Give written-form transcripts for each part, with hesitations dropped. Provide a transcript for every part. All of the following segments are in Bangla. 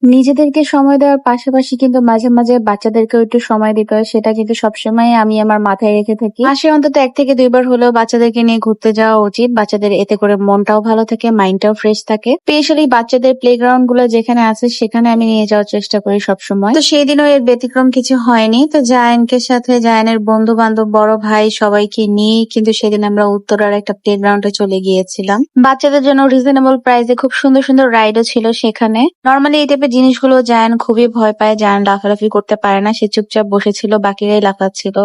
নিজেদেরকে সময় দেওয়ার পাশাপাশি কিন্তু মাঝে, মাঝে বাচ্চাদেরকেও একটু সময় দিতে হয়। সেটা কিন্তু সবসময় আমি আমার মাথায় রেখে থাকি। মাসে অন্তত ১ থেকে ২ বার হলেও বাচ্চাদেরকে নিয়ে ঘুরতে যাওয়া উচিত। বাচ্চাদের এতে করে মনটাও ভালো থাকে, মাইন্ডটাও ফ্রেশ থাকে। স্পেশালি বাচ্চাদের প্লেগ্রাউন্ড গুলো যেখানে আছে সেখানে আমি নিয়ে যাওয়ার চেষ্টা করি সবসময়। তো সেদিনও এর ব্যতিক্রম কিছু হয়নি। তো জায়ানকে সাথে জায়ানের বন্ধু-বান্ধব, বড় ভাই সবাইকে নিয়েই কিন্তু সেদিন আমরা উত্তরার একটা প্লেগ্রাউন্ডে চলে গিয়েছিলাম। বাচ্চাদের জন্য রিজনেবল প্রাইসে খুব সুন্দর, সুন্দর রাইডও ছিল সেখানে। নরমালি এই টাইপের জিনিসগুলো জায়ান খুবই ভয় পায়। জায়ান লাফালাফি করতে পারে না। সে চুপচাপ বসেছিল, বাকিরাই লাফাচ্ছিল।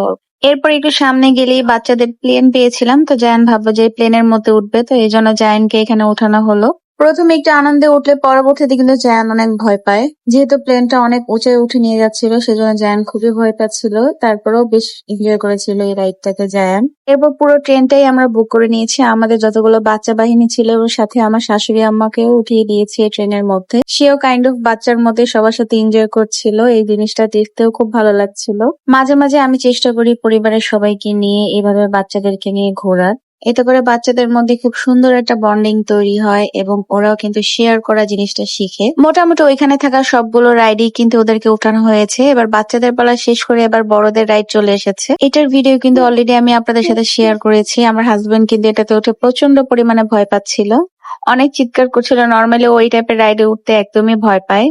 এরপর একটু সামনে গেলেই বাচ্চাদের প্লেন পেয়েছিলাম। তো জায়ান ভাবলো যে প্লেনের মধ্যে উঠবে। তো এইজন্য জায়ানকে এখানে ওঠানো হলো। প্রথমে একটু আনন্দে উঠলে পরবর্তীতে কিন্তু জায়ান অনেক ভয় পায়। যেহেতু প্লেনটা অনেক উঁচায় উঠে নিয়ে যাচ্ছিল সেজন্য জায়ান খুবই ভয় পাচ্ছিল। তারপরেও বেশ এনজয় করেছিল এই রাইডটাতে জায়ান। এরপর পুরো ট্রেনটাই আমরা বুক করে নিয়েছি। আমাদের যতগুলো বাচ্চা বাহিনী ছিল ওর সাথে আমার শাশুড়ি আম্মাকেও উঠিয়ে দিয়েছি এই ট্রেনের মধ্যে। সেও কাইন্ড অফ বাচ্চার মধ্যে সবার সাথে এনজয় করছিল। এই জিনিসটা দেখতেও খুব ভালো লাগছিল। মাঝে মাঝে আমি চেষ্টা করি পরিবারের সবাইকে নিয়ে এভাবে বাচ্চাদেরকে নিয়ে ঘোরার। এতে করে বাচ্চাদের মধ্যে খুব সুন্দর একটা বন্ডিং তৈরি হয় এবং ওরাও কিন্তু শেয়ার করা জিনিসটা শিখে। মোটামুটি ওইখানে থাকা সবগুলো রাইডই কিন্তু ওদেরকে উঠানো হয়েছে। এবার বাচ্চাদের পালা শেষ করে এবার বড়দের রাইড চলে এসেছে। এটার ভিডিও কিন্তু অলরেডি আমি আপনাদের সাথে শেয়ার করেছি। আমার হাজবেন্ড কিন্তু এটাতে উঠে প্রচন্ড পরিমাণে ভয় পাচ্ছিল। অনেক চিৎকার করছিল। নরমালি ওই টাইপের রাইডে উঠতে একদমই ভয় পায়।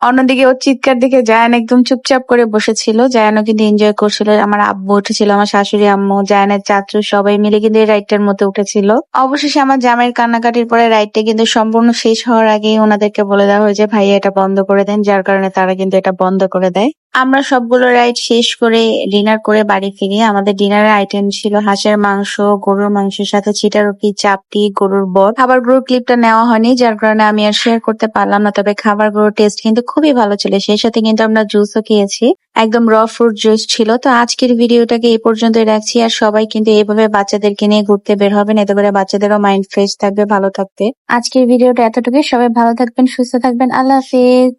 অন্যদিকে ওর চিৎকার দেখে জায়ান একদম চুপচাপ করে বসেছিল। জায়ানও কিন্তু এনজয় করছিল। আমার আব্বু উঠেছিল, আমার শাশুড়ি আম্মু, জায়ানের চাচু সবাই মিলে কিন্তু এই রাইডটার মধ্যে উঠেছিল। অবশেষে আমার জামাইয়ের কান্নাকাটির পরে রাইডটা কিন্তু সম্পূর্ণ শেষ হওয়ার আগেই ওনাদেরকে বলে দেওয়া হয়েছে ভাইয়া এটা বন্ধ করে দেন, যার কারণে তারা কিন্তু এটা বন্ধ করে দেয়। আমরা সবগুলো রাইড শেষ করে ডিনার করে বাড়ি ফিরি। আমাদের ডিনারের আইটেম ছিল হাঁসের মাংস, গরুর মাংসের সাথে ছিটারুটি, চাপটি, গরুর বট। খাবারগুলোর ক্লিপটা নেওয়া হয়নি, যার কারণে আমি আর শেয়ার করতে পারলাম না। তবে খাবারগুলোর টেস্ট কিন্তু খুবই ভালো ছিল। সেই সাথে কিন্তু আমরা জুসও খেয়েছি। একদম র ফ্রুট জুস ছিল। তো আজকের ভিডিওটাকে এই পর্যন্তই রাখছি। আর সবাই কিন্তু এইভাবে বাচ্চাদেরকে নিয়ে ঘুরতে বের হবেন। এতে করে বাচ্চাদেরও মাইন্ড ফ্রেশ থাকবে, ভালো থাকবে। আজকের ভিডিওটা এতটুকুই। সবাই ভালো থাকবেন, সুস্থ থাকবেন। আল্লাহ হাফেজ।